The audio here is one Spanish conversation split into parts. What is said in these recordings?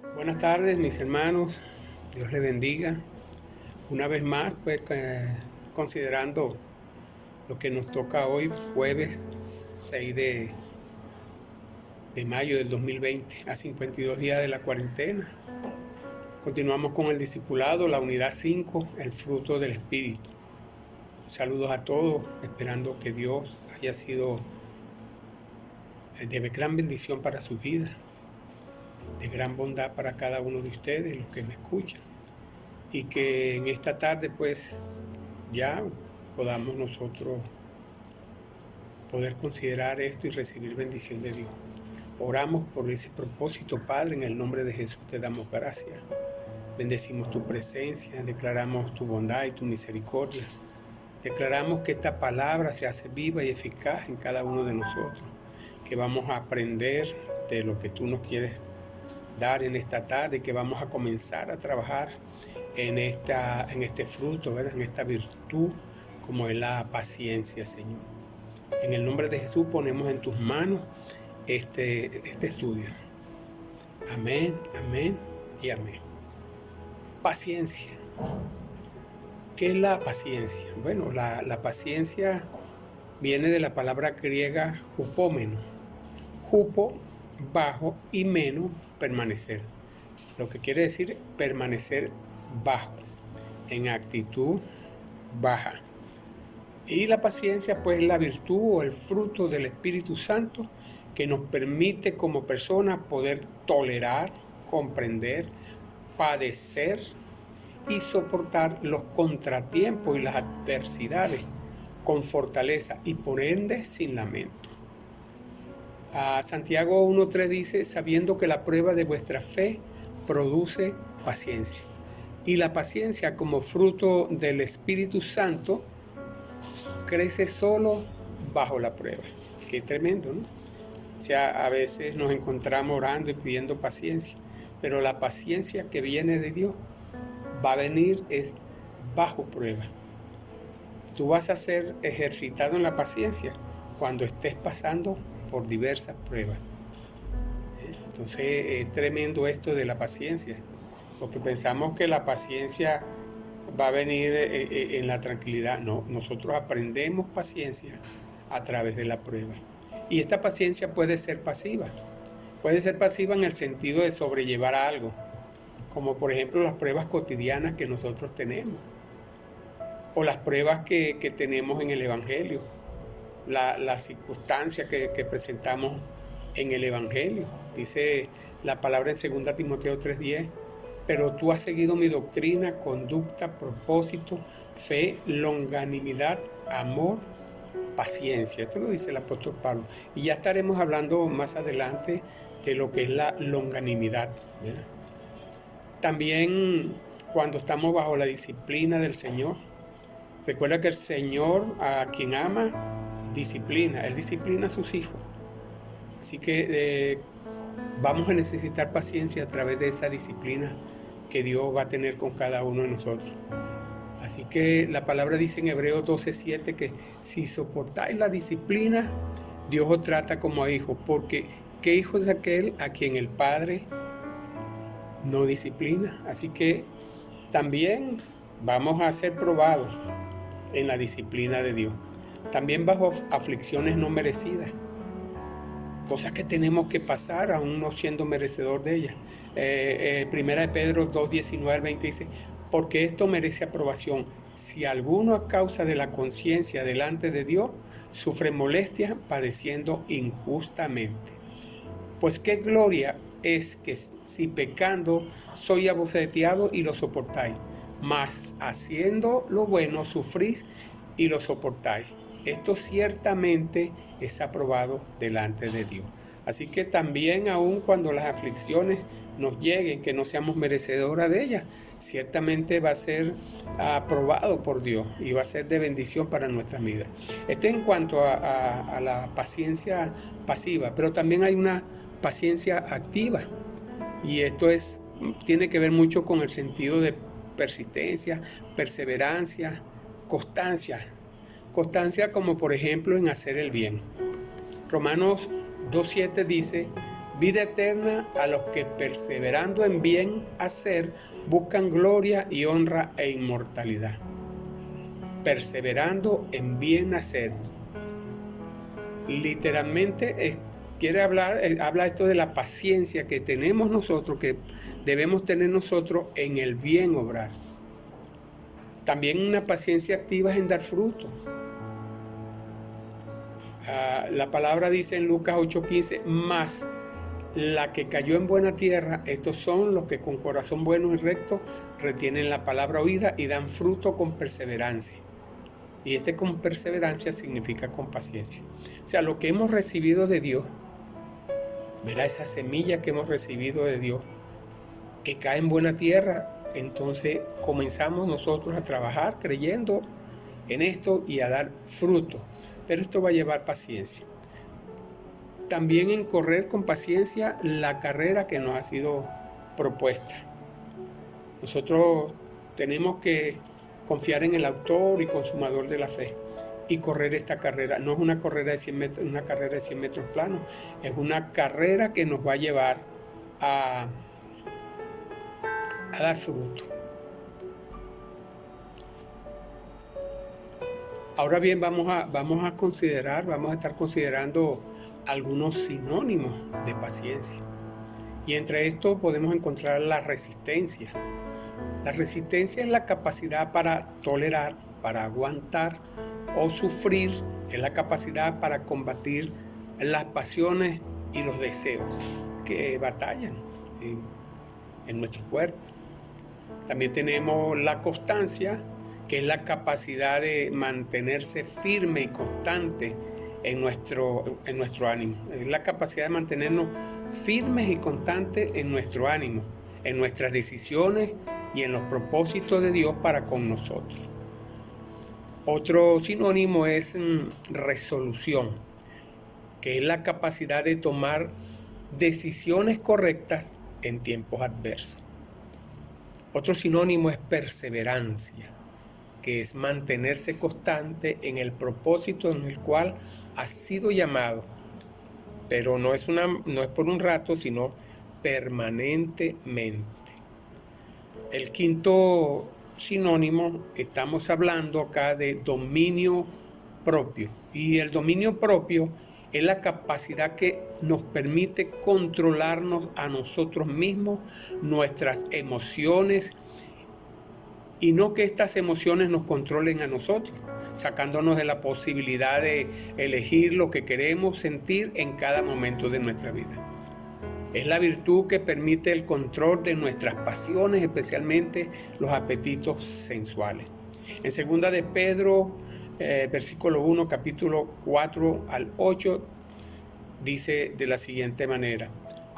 Buenas tardes, mis hermanos. Dios les bendiga. Una vez más, pues considerando lo que nos toca hoy, jueves 6 de mayo del 2020, a 52 días de la cuarentena. Continuamos con el discipulado, la unidad 5, el fruto del Espíritu. Saludos a todos, esperando que Dios haya sido de gran bendición para su vida, de gran bondad para cada uno de ustedes, los que me escuchan. Y que en esta tarde pues ya podamos nosotros poder considerar esto y recibir bendición de Dios. Oramos por ese propósito, Padre, en el nombre de Jesús te damos gracias. Bendecimos tu presencia, declaramos tu bondad y tu misericordia. Declaramos que esta palabra se hace viva y eficaz en cada uno de nosotros, que vamos a aprender de lo que tú nos quieres dar en esta tarde, que vamos a comenzar a trabajar en este fruto, ¿verdad? En esta virtud, como es la paciencia, Señor. En el nombre de Jesús ponemos en tus manos este estudio. Amén, amén y amén. Paciencia. ¿Qué es la paciencia? Bueno, la paciencia viene de la palabra griega hupómeno. Hupo, bajo, y meno, permanecer. Lo que quiere decir permanecer bajo, en actitud baja. Y la paciencia pues es la virtud o el fruto del Espíritu Santo que nos permite como personas poder tolerar, comprender, padecer y soportar los contratiempos y las adversidades con fortaleza y por ende sin lamento. Santiago 1:3 dice, sabiendo que la prueba de vuestra fe produce paciencia. Y la paciencia como fruto del Espíritu Santo crece solo bajo la prueba. Qué tremendo, ¿no? O sea, a veces nos encontramos orando y pidiendo paciencia, pero la paciencia que viene de Dios va a venir es bajo prueba. Tú vas a ser ejercitado en la paciencia cuando estés pasando por diversas pruebas. Entonces es tremendo esto de la paciencia, porque pensamos que la paciencia va a venir en la tranquilidad. No, nosotros aprendemos paciencia a través de la prueba. Y esta paciencia puede ser pasiva. Puede ser pasiva en el sentido de sobrellevar algo, como por ejemplo las pruebas cotidianas que nosotros tenemos, o las pruebas que tenemos en el Evangelio, las circunstancias que presentamos en el Evangelio. Dice la palabra en 2 Timoteo 3:10, pero tú has seguido mi doctrina, conducta, propósito, fe, longanimidad, amor, paciencia. Esto lo dice el apóstol Pablo. Y ya estaremos hablando más adelante de lo que es la longanimidad, ¿verdad? También cuando estamos bajo la disciplina del Señor, recuerda que el Señor a quien ama, disciplina. Él disciplina a sus hijos. Así que vamos a necesitar paciencia a través de esa disciplina que Dios va a tener con cada uno de nosotros. Así que la palabra dice en Hebreos 12:7 que si soportáis la disciplina, Dios os trata como a hijos, porque ¿qué hijo es aquel a quien el Padre no disciplina? Así que también vamos a ser probados en la disciplina de Dios. También bajo aflicciones no merecidas, cosas que tenemos que pasar aún no siendo merecedor de ellas. Primera de Pedro 2:19-20 dice, porque esto merece aprobación. Si alguno a causa de la conciencia delante de Dios sufre molestia padeciendo injustamente. Pues qué gloria es que si pecando soy abofeteado y lo soportáis, mas haciendo lo bueno sufrís y lo soportáis. Esto ciertamente es aprobado delante de Dios. Así que también aun cuando las aflicciones nos lleguen, que no seamos merecedoras de ellas, ciertamente va a ser aprobado por Dios y va a ser de bendición para nuestras vidas. Esto en cuanto a la paciencia pasiva, pero también hay una paciencia activa, y esto tiene que ver mucho con el sentido de persistencia, perseverancia, constancia. Constancia como por ejemplo en hacer el bien. Romanos 2:7 dice, vida eterna a los que perseverando en bien hacer buscan gloria y honra e inmortalidad. Perseverando en bien hacer. Literalmente habla esto de la paciencia que tenemos nosotros, que debemos tener nosotros en el bien obrar. También una paciencia activa es en dar fruto. La palabra dice en Lucas 8:15, más la que cayó en buena tierra, estos son los que con corazón bueno y recto retienen la palabra oída y dan fruto con perseverancia. Y con perseverancia significa con paciencia. O sea, lo que hemos recibido de Dios, ¿verdad? Esa semilla que hemos recibido de Dios, que cae en buena tierra, entonces comenzamos nosotros a trabajar creyendo en esto y a dar fruto. Pero esto va a llevar paciencia. También en correr con paciencia la carrera que nos ha sido propuesta. Nosotros tenemos que confiar en el autor y consumador de la fe y correr esta carrera. No es una carrera de 100 metros, una carrera de 100 metros plano, es una carrera que nos va a llevar a dar fruto. Ahora bien, vamos a estar considerando algunos sinónimos de paciencia. Y entre estos podemos encontrar la resistencia. La resistencia es la capacidad para tolerar, para aguantar o sufrir, es la capacidad para combatir las pasiones y los deseos que batallan en nuestro cuerpo. También tenemos la constancia, que es la capacidad de mantenerse firme y constante en nuestro ánimo. Es la capacidad de mantenernos firmes y constantes en nuestro ánimo, en nuestras decisiones y en los propósitos de Dios para con nosotros. Otro sinónimo es resolución, que es la capacidad de tomar decisiones correctas en tiempos adversos. Otro sinónimo es perseverancia, que es mantenerse constante en el propósito en el cual ha sido llamado, pero no es por un rato, sino permanentemente. El quinto sinónimo, estamos hablando acá de dominio propio, y el dominio propio es la capacidad que nos permite controlarnos a nosotros mismos, nuestras emociones, y no que estas emociones nos controlen a nosotros, sacándonos de la posibilidad de elegir lo que queremos sentir en cada momento de nuestra vida. Es la virtud que permite el control de nuestras pasiones, especialmente los apetitos sensuales. En 2 de Pedro, versículo 1, capítulo 4 al 8, dice de la siguiente manera: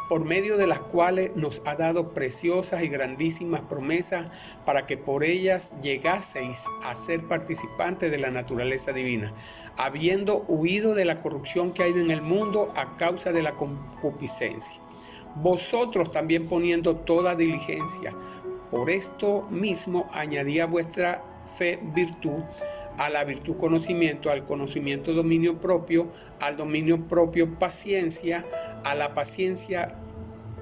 por medio de las cuales nos ha dado preciosas y grandísimas promesas para que por ellas llegaseis a ser participantes de la naturaleza divina, habiendo huido de la corrupción que hay en el mundo a causa de la concupiscencia. Vosotros también poniendo toda diligencia, por esto mismo añadí a vuestra fe virtud, a la virtud conocimiento, al conocimiento dominio propio, al dominio propio paciencia, a la paciencia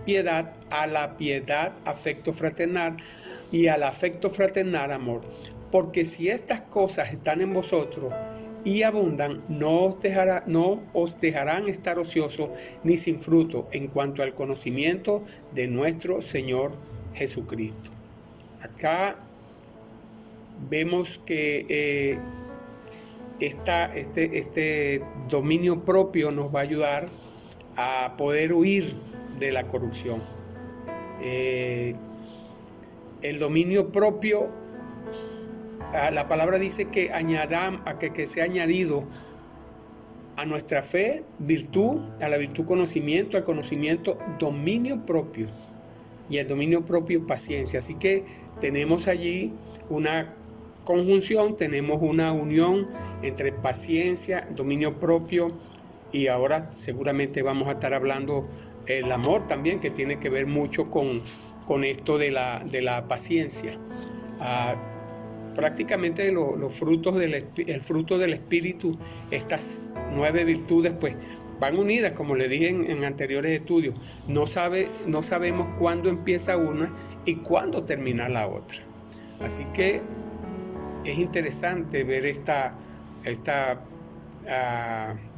piedad, a la piedad afecto fraternal y al afecto fraternal amor. Porque si estas cosas están en vosotros y abundan, no os dejarán estar ociosos ni sin fruto en cuanto al conocimiento de nuestro Señor Jesucristo. Acá vemos que este dominio propio nos va a ayudar a poder huir de la corrupción. El dominio propio, la palabra dice que que sea añadido a nuestra fe virtud, a la virtud conocimiento, al conocimiento dominio propio, y el dominio propio paciencia. Así que tenemos allí una conjunción, tenemos una unión entre paciencia, dominio propio, y ahora seguramente vamos a estar hablando el amor también, que tiene que ver mucho con esto de la paciencia. Prácticamente los frutos el fruto del Espíritu, estas 9 virtudes, pues van unidas, como le dije en anteriores estudios. No sabemos cuándo empieza una y cuándo termina la otra. Así que es interesante ver esta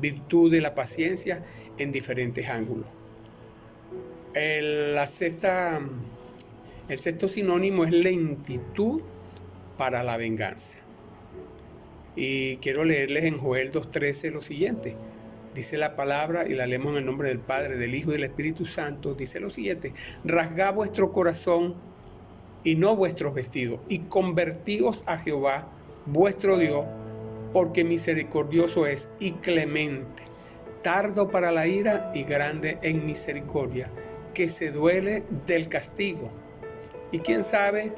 virtud de la paciencia en diferentes ángulos. El sexto sinónimo es lentitud para la venganza. Y quiero leerles en Joel 2:13 lo siguiente. Dice la palabra, y la leemos en el nombre del Padre, del Hijo y del Espíritu Santo. Dice lo siguiente: rasgad vuestro corazón y no vuestros vestidos, y convertíos a Jehová vuestro Dios, porque misericordioso es y clemente, tardo para la ira y grande en misericordia, que se duele del castigo. Y quién sabe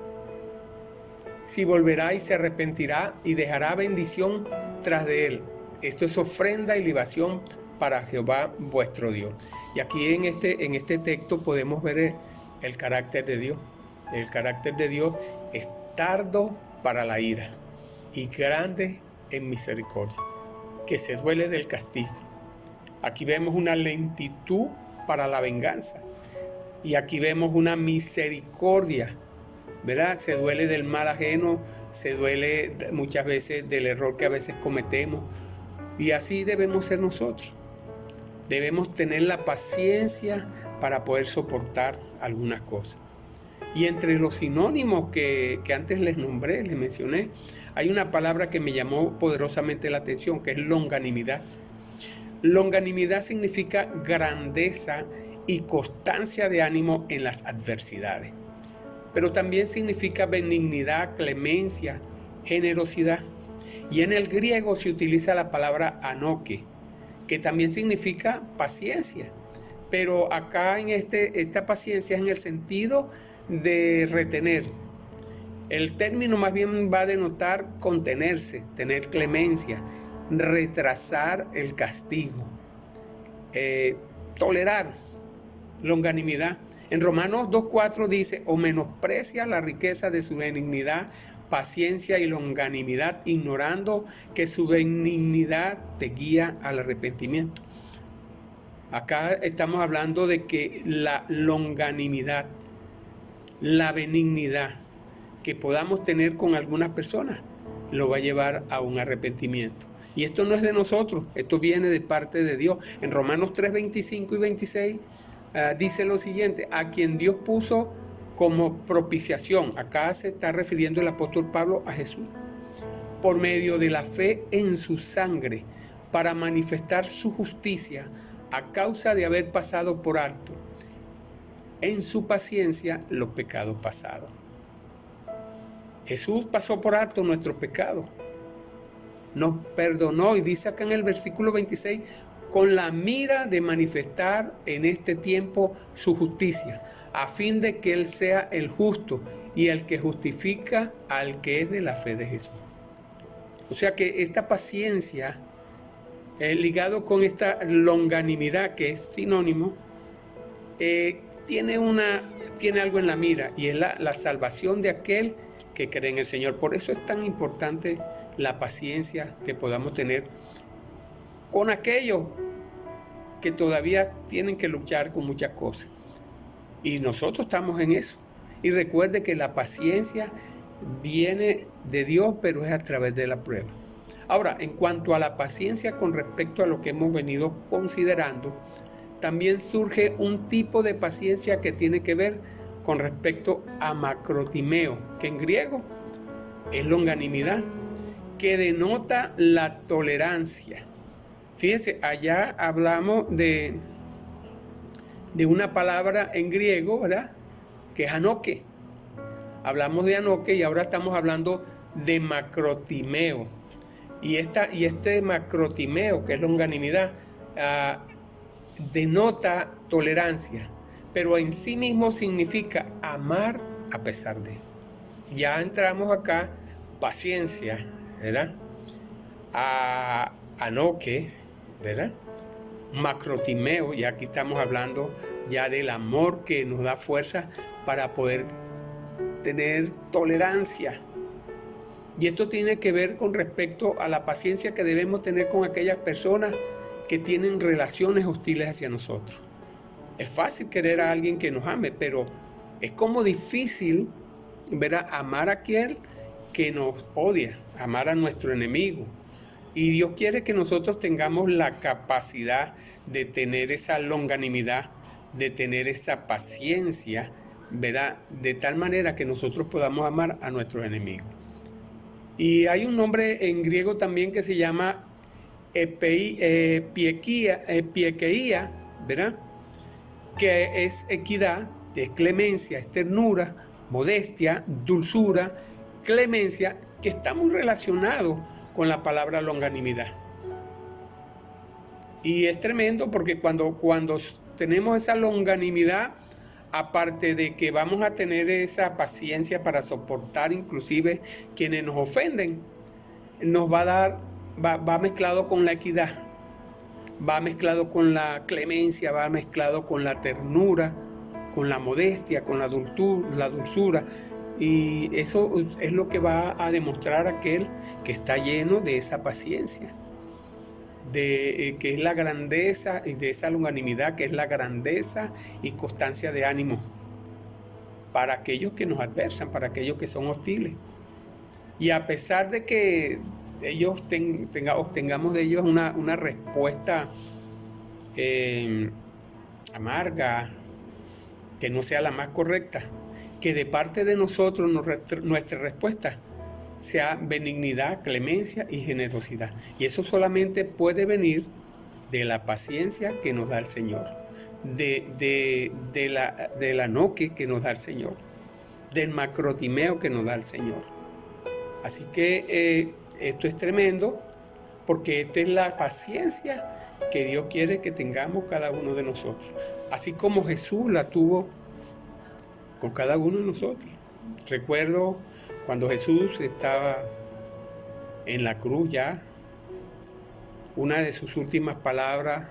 si volverá y se arrepentirá y dejará bendición tras de él. Esto es ofrenda y libación para Jehová vuestro Dios. Y aquí en este texto podemos ver el carácter de Dios. El carácter de Dios es tardo para la ira y grande en misericordia, que se duele del castigo. Aquí vemos una lentitud para la venganza. Y aquí vemos una misericordia, ¿verdad? Se duele del mal ajeno, se duele muchas veces del error que a veces cometemos. Y así debemos ser nosotros. Debemos tener la paciencia para poder soportar algunas cosas. Y entre los sinónimos que antes les nombré, les mencioné, hay una palabra que me llamó poderosamente la atención, que es longanimidad. Longanimidad significa grandeza y constancia de ánimo en las adversidades. Pero también significa benignidad, clemencia, generosidad. Y en el griego se utiliza la palabra anoke, que también significa paciencia. Pero acá en esta paciencia es en el sentido de retener. El término más bien va a denotar contenerse, tener clemencia, retrasar el castigo, tolerar, longanimidad. En Romanos 2:4 dice: o menosprecia la riqueza de su benignidad, paciencia y longanimidad, ignorando que su benignidad te guía al arrepentimiento. Acá estamos hablando de que la longanimidad, la benignidad que podamos tener con algunas personas, lo va a llevar a un arrepentimiento. Y esto no es de nosotros, esto viene de parte de Dios. En Romanos 3:25 y 26 dice lo siguiente: a quien Dios puso como propiciación. Acá se está refiriendo el apóstol Pablo a Jesús, por medio de la fe en su sangre, para manifestar su justicia a causa de haber pasado por alto en su paciencia los pecados pasados. Jesús pasó por alto nuestros pecados, nos perdonó, y dice acá en el versículo 26, con la mira de manifestar en este tiempo su justicia, a fin de que Él sea el justo y el que justifica al que es de la fe de Jesús. O sea que esta paciencia, ligado con esta longanimidad, que es sinónimo, tiene algo en la mira, y es la salvación de aquel que cree en el Señor. Por eso es tan importante la paciencia que podamos tener con aquellos que todavía tienen que luchar con muchas cosas. Y nosotros estamos en eso. Y recuerde que la paciencia viene de Dios, pero es a través de la prueba. Ahora, en cuanto a la paciencia con respecto a lo que hemos venido considerando, también surge un tipo de paciencia que tiene que ver con respecto a macrotimeo, que en griego es longanimidad, que denota la tolerancia. Fíjense, allá hablamos de una palabra en griego, ¿verdad?, que es anoke. Hablamos de anoke y ahora estamos hablando de macrotimeo. Y este macrotimeo, que es longanimidad, denota tolerancia, pero en sí mismo significa amar a pesar de. Ya entramos acá, paciencia, ¿verdad? Anoke, ¿verdad? Macrotimeo, ya aquí estamos hablando ya del amor que nos da fuerza para poder tener tolerancia. Y esto tiene que ver con respecto a la paciencia que debemos tener con aquellas personas que tienen relaciones hostiles hacia nosotros. Es fácil querer a alguien que nos ame, pero es como difícil, ¿verdad?, amar a aquel que nos odia, amar a nuestro enemigo. Y Dios quiere que nosotros tengamos la capacidad de tener esa longanimidad, de tener esa paciencia, ¿verdad?, de tal manera que nosotros podamos amar a nuestros enemigos. Y hay un nombre en griego también que se llama piekeía, ¿verdad?, que es equidad, es clemencia, es ternura, modestia, dulzura, clemencia, que está muy relacionado con la palabra longanimidad. Y es tremendo porque cuando tenemos esa longanimidad, aparte de que vamos a tener esa paciencia para soportar inclusive quienes nos ofenden, nos va a dar, va mezclado con la equidad, va mezclado con la clemencia, va mezclado con la ternura, con la modestia, con la dulzura. Y eso es lo que va a demostrar aquel que está lleno de esa paciencia, que es la grandeza y de esa longanimidad, que es la grandeza y constancia de ánimo para aquellos que nos adversan, para aquellos que son hostiles. Y a pesar de que ellos obtengamos de ellos una respuesta amarga, que no sea la más correcta, que de parte de nosotros nuestra respuesta sea benignidad, clemencia y generosidad. Y eso solamente puede venir de la paciencia que nos da el Señor, de la noque que nos da el Señor, del macrotimeo que nos da el Señor. Así que esto es tremendo, porque esta es la paciencia que Dios quiere que tengamos cada uno de nosotros. Así como Jesús la tuvo con cada uno de nosotros. Recuerdo cuando Jesús estaba en la cruz ya, una de sus últimas palabras,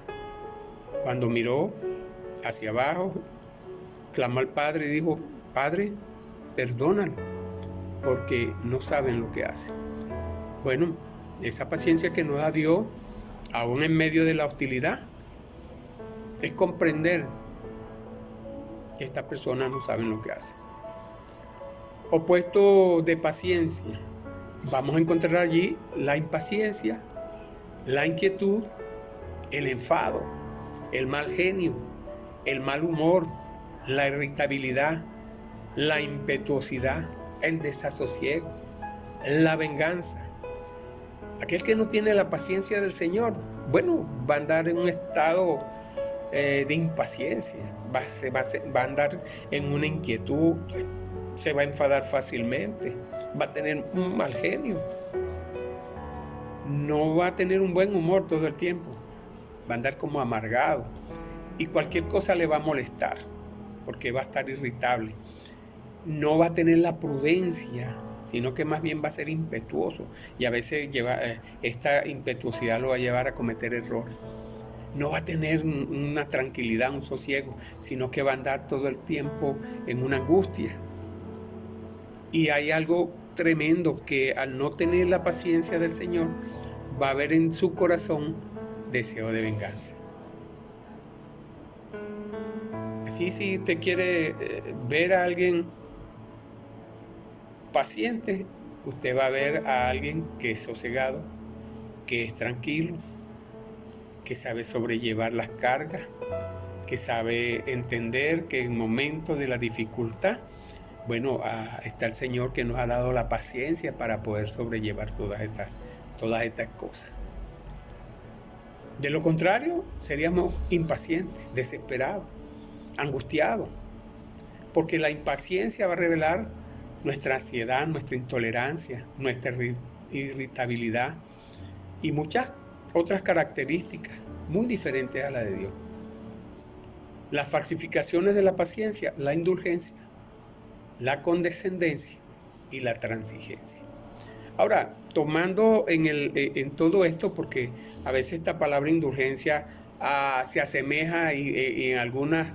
cuando miró hacia abajo, clamó al Padre y dijo: Padre, perdónalo, porque no saben lo que hacen. Bueno, esa paciencia que nos da Dios, aún en medio de la hostilidad, es comprender que estas personas no saben lo que hacen. Opuesto de paciencia, vamos a encontrar allí la impaciencia, la inquietud, el enfado, el mal genio, el mal humor, la irritabilidad, la impetuosidad, el desasosiego, la venganza. Aquel que no tiene la paciencia del Señor, bueno, va a andar en un estado de impaciencia, va a andar en una inquietud, se va a enfadar fácilmente, va a tener un mal genio, no va a tener un buen humor todo el tiempo, va a andar como amargado y cualquier cosa le va a molestar porque va a estar irritable. No va a tener la prudencia, sino que más bien va a ser impetuoso, y a veces esta impetuosidad lo va a llevar a cometer errores. No va a tener una tranquilidad, un sosiego, sino que va a andar todo el tiempo en una angustia. Y hay algo tremendo, que al no tener la paciencia del Señor, va a haber en su corazón deseo de venganza. Así, si usted quiere ver a alguien paciente, usted va a ver a alguien que es sosegado, que es tranquilo, que sabe sobrellevar las cargas, que sabe entender que en momentos de la dificultad, bueno, está el Señor que nos ha dado la paciencia para poder sobrellevar todas estas cosas. De lo contrario, seríamos impacientes, desesperados, angustiados, porque la impaciencia va a revelar nuestra ansiedad, nuestra intolerancia, nuestra irritabilidad y muchas otras características muy diferentes a la de Dios. Las falsificaciones de la paciencia, la indulgencia, la condescendencia y la transigencia. Ahora, tomando en todo esto, porque a veces esta palabra indulgencia se asemeja y en algunas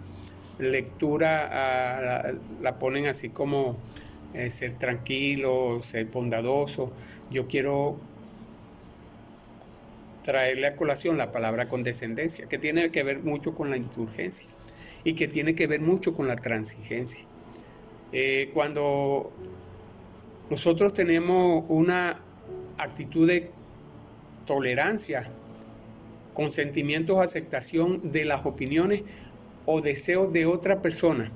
lecturas la ponen así como ser tranquilo, ser bondadoso. Yo quiero traerle a colación la palabra condescendencia, que tiene que ver mucho con la indulgencia y que tiene que ver mucho con la transigencia. Cuando nosotros tenemos una actitud de tolerancia, consentimientos o aceptación de las opiniones o deseos de otra persona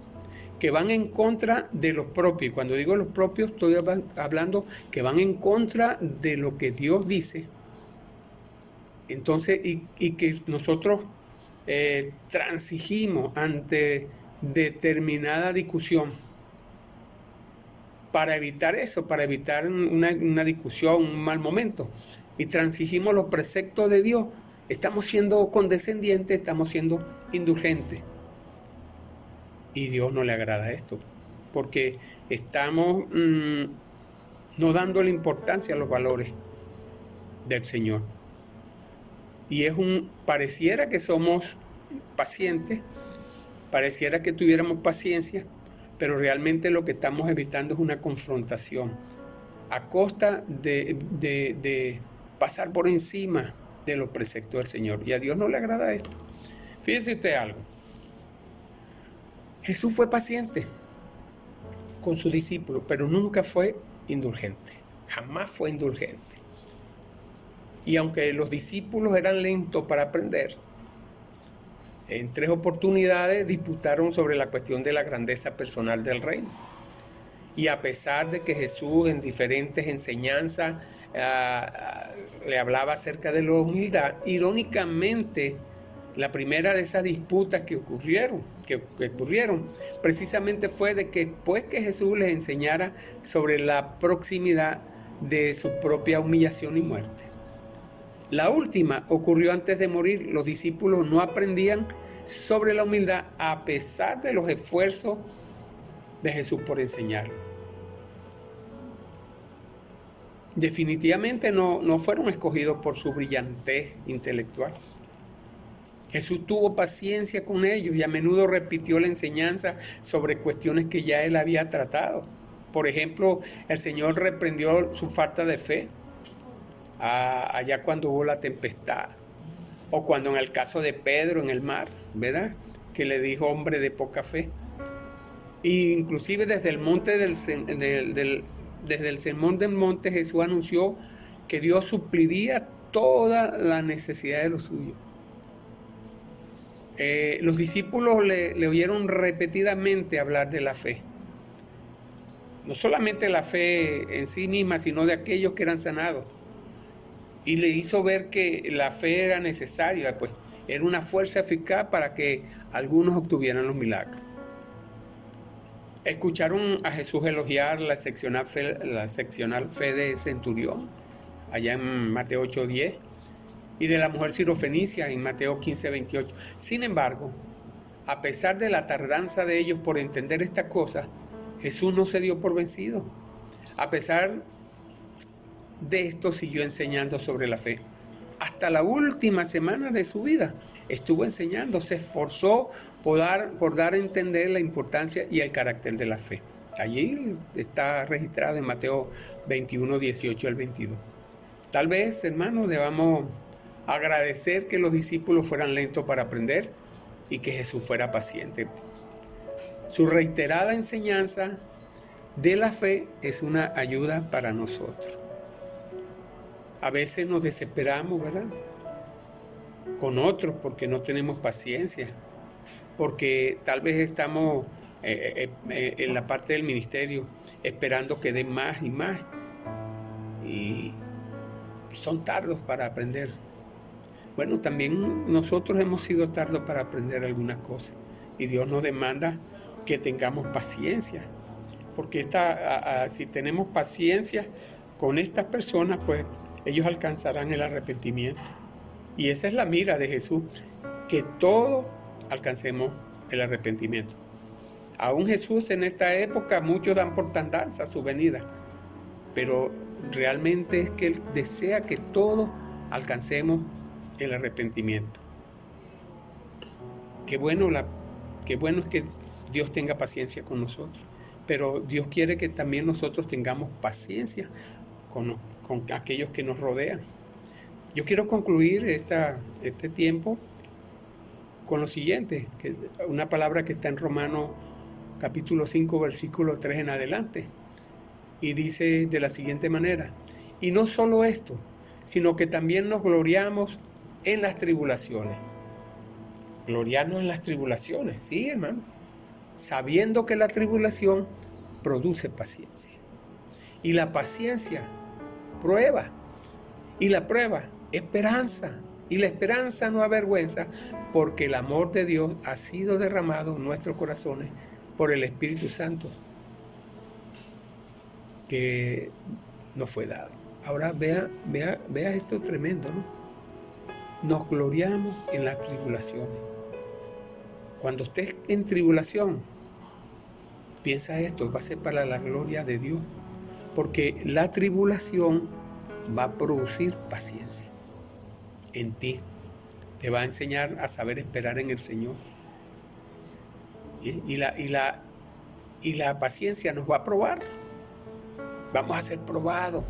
que van en contra de los propios, y cuando digo los propios estoy hablando que van en contra de lo que Dios dice, entonces, y que nosotros transigimos ante determinada discusión para evitar eso, para evitar una discusión, un mal momento, y transigimos los preceptos de Dios, estamos siendo condescendientes, estamos siendo indulgentes. Y Dios no le agrada esto, porque estamos no dándole importancia a los valores del Señor. Y pareciera que somos pacientes, pareciera que tuviéramos paciencia, pero realmente lo que estamos evitando es una confrontación a costa de pasar por encima de los preceptos del Señor. Y a Dios no le agrada esto. Fíjese usted algo. Jesús fue paciente con sus discípulos, pero nunca fue indulgente. Jamás fue indulgente. Y aunque los discípulos eran lentos para aprender, en 3 oportunidades disputaron sobre la cuestión de la grandeza personal del reino. Y a pesar de que Jesús en diferentes enseñanzas le hablaba acerca de la humildad, irónicamente, la primera de esas disputas que ocurrieron precisamente fue de que después que Jesús les enseñara sobre la proximidad de su propia humillación y muerte. La última ocurrió antes de morir. Los discípulos no aprendían sobre la humildad a pesar de los esfuerzos de Jesús por enseñar. Definitivamente no fueron escogidos por su brillantez intelectual. Jesús tuvo paciencia con ellos y a menudo repitió la enseñanza sobre cuestiones que ya él había tratado. Por ejemplo, el Señor reprendió su falta de fe allá cuando hubo la tempestad, o cuando en el caso de Pedro en el mar, ¿verdad? Que le dijo hombre de poca fe. E inclusive desde el monte desde el sermón del monte, Jesús anunció que Dios supliría toda la necesidad de los suyos. Los discípulos le oyeron repetidamente hablar de la fe. No solamente la fe en sí misma, sino de aquellos que eran sanados. Y le hizo ver que la fe era necesaria, pues era una fuerza eficaz para que algunos obtuvieran los milagros. Escucharon a Jesús elogiar la excepcional fe de Centurión, allá en Mateo 8:10, y de la mujer sirofenicia en Mateo 15:28. Sin embargo, a pesar de la tardanza de ellos por entender estas cosas, Jesús no se dio por vencido. A pesar de esto, siguió enseñando sobre la fe. Hasta la última semana de su vida estuvo enseñando, se esforzó por dar a entender la importancia y el carácter de la fe. Allí está registrado en Mateo 21:18 al 22. Tal vez, hermanos, debamos agradecer que los discípulos fueran lentos para aprender y que Jesús fuera paciente. Su reiterada enseñanza de la fe es una ayuda para nosotros. A veces nos desesperamos, ¿verdad? Con otros porque no tenemos paciencia, porque tal vez estamos en la parte del ministerio esperando que den más y más, y son tardos para aprender. Bueno, también nosotros hemos sido tardos para aprender algunas cosas, y Dios nos demanda que tengamos paciencia, porque si tenemos paciencia con estas personas, pues ellos alcanzarán el arrepentimiento. Y esa es la mira de Jesús, que todos alcancemos el arrepentimiento. Aún Jesús en esta época, muchos dan por tardanza su venida, pero realmente es que Él desea que todos alcancemos el arrepentimiento. Qué bueno es que Dios tenga paciencia con nosotros, pero Dios quiere que también nosotros tengamos paciencia con aquellos que nos rodean. Yo quiero concluir este tiempo con lo siguiente, que una palabra que está en Romanos capítulo 5, versículo 3 en adelante, y dice de la siguiente manera: y no solo esto, sino que también nos gloriamos en las tribulaciones. Gloriarnos en las tribulaciones, sí, hermano, sabiendo que la tribulación produce paciencia, y la paciencia prueba, y la prueba esperanza, y la esperanza no avergüenza, porque el amor de Dios ha sido derramado en nuestros corazones por el Espíritu Santo que nos fue dado. Ahora vea esto tremendo, ¿no? Nos gloriamos en las tribulaciones. Cuando estés en tribulación, piensa esto, va a ser para la gloria de Dios, porque la tribulación va a producir paciencia en ti. Te va a enseñar a saber esperar en el Señor. Y la paciencia nos va a probar. Vamos a ser probados.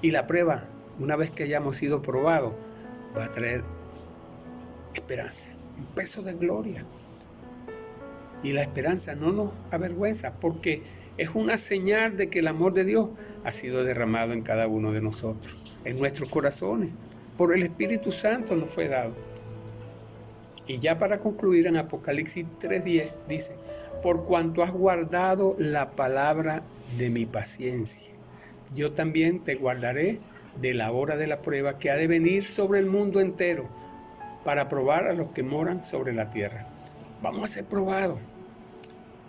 Y la prueba, una vez que hayamos sido probados, va a traer esperanza, un peso de gloria. Y la esperanza no nos avergüenza, porque es una señal de que el amor de Dios ha sido derramado en cada uno de nosotros, en nuestros corazones. Por el Espíritu Santo nos fue dado. Y ya para concluir, en Apocalipsis 3:10 dice: por cuanto has guardado la palabra de mi paciencia, yo también te guardaré de la hora de la prueba que ha de venir sobre el mundo entero, para probar a los que moran sobre la tierra. Vamos a ser probados.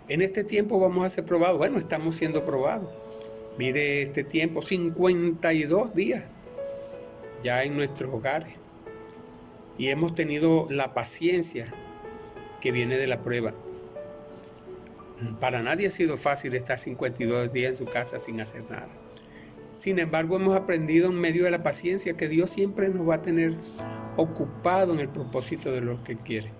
En este tiempo vamos a ser probados. Bueno, estamos siendo probados. Mire este tiempo, 52 días ya en nuestros hogares. Y hemos tenido la paciencia que viene de la prueba. Para nadie ha sido fácil estar 52 días en su casa sin hacer nada. Sin embargo, hemos aprendido en medio de la paciencia que Dios siempre nos va a tener ocupado en el propósito de lo que quiere.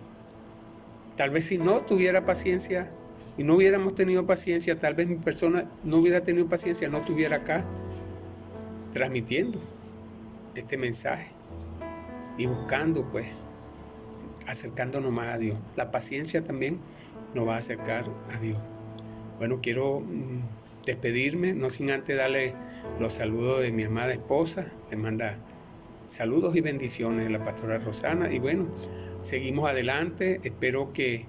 Tal vez si no tuviera paciencia y no hubiéramos tenido paciencia, tal vez mi persona no hubiera tenido paciencia, no estuviera acá transmitiendo este mensaje y buscando, pues, acercándonos más a Dios. La paciencia también nos va a acercar a Dios. Bueno, quiero despedirme, no sin antes darle los saludos de mi amada esposa. Le manda saludos y bendiciones la pastora Rosana. Y bueno, seguimos adelante. Espero que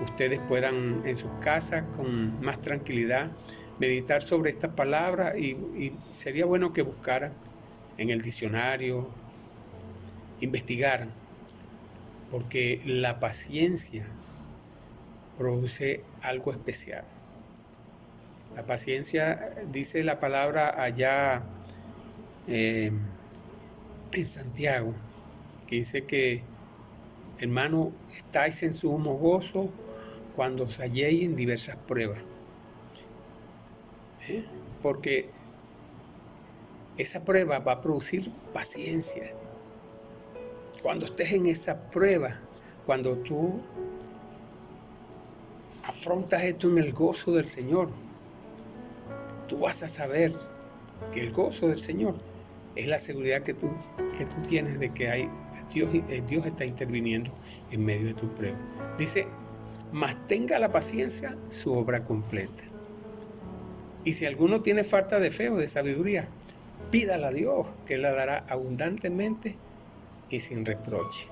ustedes puedan en sus casas con más tranquilidad meditar sobre estas palabras y sería bueno que buscaran en el diccionario, investigaran, porque la paciencia produce algo especial. La paciencia, dice la palabra allá en Santiago, que dice que, hermano, estáis en sumo gozo cuando os halléis en diversas pruebas. Porque esa prueba va a producir paciencia. Cuando estés en esa prueba, cuando tú afrontas esto en el gozo del Señor, tú vas a saber que el gozo del Señor es la seguridad que tú tienes de que Dios está interviniendo en medio de tu prueba. Dice: mas tenga la paciencia su obra completa. Y si alguno tiene falta de fe o de sabiduría, pídala a Dios, que la dará abundantemente y sin reproche.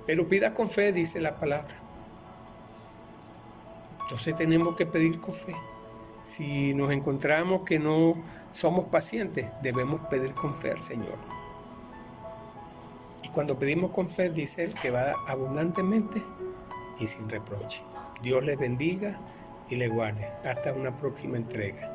Pero pida con fe, dice la palabra. Entonces tenemos que pedir con fe. Si nos encontramos que no somos pacientes, debemos pedir con fe al Señor. Y cuando pedimos con fe, dice Él que va a dar abundantemente y sin reproche. Dios les bendiga y les guarde. Hasta una próxima entrega.